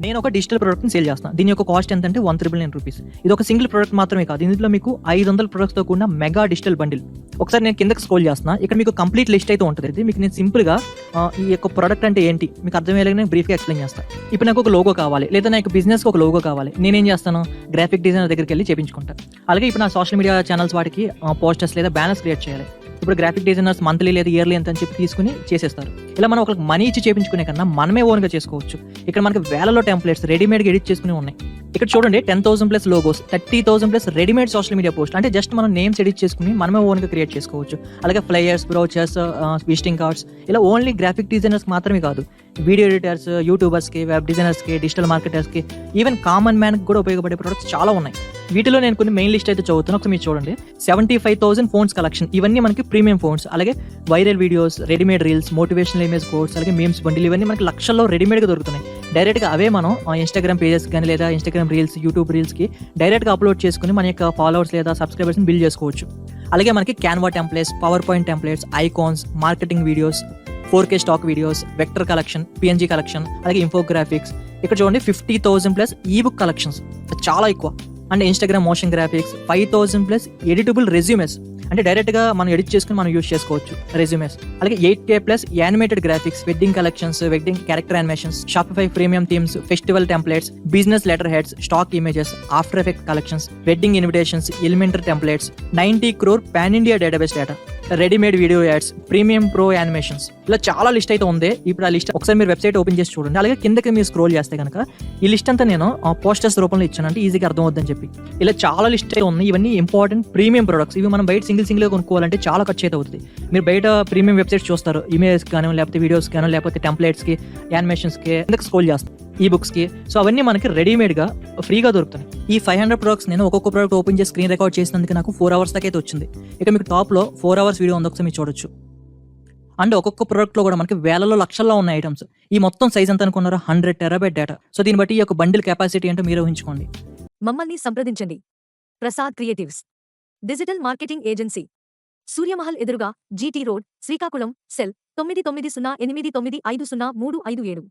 నేను ఒక digital ప్రొడక్ట్‌ని sale చేస్తున్నాను. దీని యొక్క కాస్ట్ ఎంతంటే రూ. 1,999. ఇది ఒక సింగిల్ ప్రొడక్ట్ మాత్రమే కాదు. ఇందులో మీకు 500 ప్రొడక్ట్స్‌తో కూడిన మెగా డిజిటల్ బండిల్. ఒకసారి నేను కిందకి స్క్రోల్ చేస్తున్నా. ఇక్కడ మీకు కంప్లీట్ లిస్ట్ అయితే ఉంటది. మీకు నేను సింపుల్‌గా ఈ యొక్క ప్రొడక్ట్ అంటే ఏంటి? మీకు అర్థమయ్యేలాగా నేను బ్రీఫ్‌గా ఎక్స్‌ప్లెయిన్ చేస్తా. ఇప్పుడు నాకు ఒక లోగో కావాలి. లేదా నాకు బిజినెస్‌కి ఒక లోగో కావాలి. నేనేం చేస్తాను? గ్రాఫిక్ డిజైనర్ దగ్గరికెళ్ళి చేపించుకుంటా. అలాగే ఇప్పుడు నా సోషల్ మీడియా ఛానెల్స్ వాటికి పోస్టర్స్ లేదా బ్యానర్స్ క్రియేట్ చేయాలి. ఇప్పుడు గ్రాఫిక్ డిజైనర్స్ మంత్లీ లేదా ఇయర్లీ ఎంత అని చెప్పి తీసుకుని చేసేస్తారు. ఇలా మనం ఒకరికి మనీ ఇచ్చి చేపించుకునే కన్నా మనమే ఓన్‌గా చేసుకోవచ్చు. ఇక్కడ మనకి వేలలో టెంప్లెట్స్ రెడీమేడ్‌గా ఎడిట్ చేసుకునేవి ఉన్నాయి. ఇక్కడ చూడండి 10,000+ లోగోస్, 30,000+ రెడీమేడ్ సోషల్ మీడియా పోస్టులు. అంటే జస్ట్ మనం నేమ్స్ ఎడిట్ చేసుకుని మనమే ఓన్‌గా క్రియేట్ చేసుకోవచ్చు. అలాగే ఫ్లైయర్స్, బ్రౌచర్స్, విజిటింగ్ కార్డ్స్ ఇలా ఓన్లీ గ్రాఫిక్ డిజైనర్స్ మాత్రమే కాదు. వీడియో ఎడిటర్స్, యూట్యూబర్స్‌కి, వెబ్ డిజైనర్స్‌కి, డిజిటల్ మార్కెటర్స్‌కి, ఈవెన్ కామన్ మ్యాన్‌కి కూడా ఉపయోగపడే ప్రొడక్ట్స్ చాలా ఉన్నాయి. వీటిలో నేను కొన్ని మెయిన్ లిస్ట్ అయితే చదువుతాను. ఒకసారి మీరు చూడండి. 75,000 ఫోన్స్ కలెక్షన్. ఇవన్నీ మనకి ప్రీమియం ఫోన్స్. అలాగే viral videos, readymade reels, motivational image codes, అలాగే మీమ్స్ బండిల్ ఇవన్నీ మనకి లక్షల్లో రెడీమేడ్‌గా దొరుకుతున్నాయి. డైరెక్ట్‌గా అవే మనం ఇన్‌స్టాగ్రామ్ పేజెస్ గాని లేదా ఇన్‌స్టాగ్రామ్ రీల్స్, యూట్యూబ్ రీల్స్‌కి డైరెక్ట్‌గా అప్‌లోడ్ చేసుకొని మన యొక్క ఫాలోవర్స్ లేదా సబ్స్క్రైబర్స్‌ని బిల్డ్ చేసుకోవచ్చు. అలాగే మనకి Canva templates, power point templates, icons, marketing videos, 4K stock videos, vector collection, PNG collection, అలాగే ఇన్ఫోగ్రాఫిక్స్. ఇక్కడ చూడండి 50,000+ ఈబుక్ కలెక్షన్స్ చాలా ఎక్కువ. And Instagram motion graphics, 5,000+ editable resumes. అంటే డైరెక్ట్‌గా మనం ఎడిట్ చేసుకొని మనం యూజ్ చేసుకోవచ్చు రెజ్యూమెస్. అలాగే 8K+ animated graphics, wedding collections, wedding character animations, Shopify premium themes, festival templates, business letter heads, stock images, after effect collections, wedding invitations, elementary templates, 90 crore pan India database data, readymade video ads, premium pro animations. ఇలా చాలా list అయితే ఉంది. ఇప్పుడు ఆ list ఒకసారి మీరు website open చేసి చూడండి. అలాగే కిందకి మీరు స్క్రోల్ చేస్తే కనుక ఈ లిస్ట్ అంతా నేను పోస్టర్స్ రూపంలో ఇచ్చాను, అంటే ఈజీగా అర్థం అవుద్దని చెప్పి. ఇలా చాలా లిస్ట్ అయితే ఉన్నాయి. ఇవన్నీ ఇంపార్టెంట్ ప్రీమియం ప్రొడక్ట్స్. ఇవి మనం బయట సింగిల్గా కొనుక్కోవాలంటే చాలా ఖర్చు అయితే అవుతుంది. మీరు బయట ప్రీమియం వెబ్సైట్స్ చూస్తారు, ఇమేజ్ కానీ లేకపోతే వీడియోస్ కానీ లేకపోతే టెంప్లెట్స్కి, యానిమేషన్స్కి కిందకి స్క్రోల్ చేస్తారు, ఈ బుక్స్కి. సో అవన్నీ మనకి రెడీమేడ్గా ఫ్రీగా దొరుకుతాయి. ఈ 500 ప్రొడక్ట్స్ నేను ఒక్కొక్క ప్రొడక్ట్ ఓపెన్ చేసి స్క్రీన్ రికార్డ్ చేసినందుకు నాకు 4 hours దాకా అయితే వచ్చింది. ఇక మీకు టాప్లో 4 hours వీడియో ఉంది, ఒకసారి మీరు చూడొచ్చు. అండ్ ఒక్కొక్క ప్రొడక్ట్లో కూడా మనకి వేలలో లక్షల్లో ఉన్న ఐటమ్స్. ఈ మొత్తం సైజ్ ఎంత అనుకున్నారో 100 TB డేటా. సో దీన్ని బట్టి ఈ యొక్క బండిల్ కెపాసిటీ ఏంటో మీరు ఊహించుకోండి. మమ్మల్ని సంప్రదించండి. Prasad creatives digital marketing agency, Surya Mahal ఎదురుగా, GT రోడ్, శ్రీకాకుళం. సెల్ 9908950357.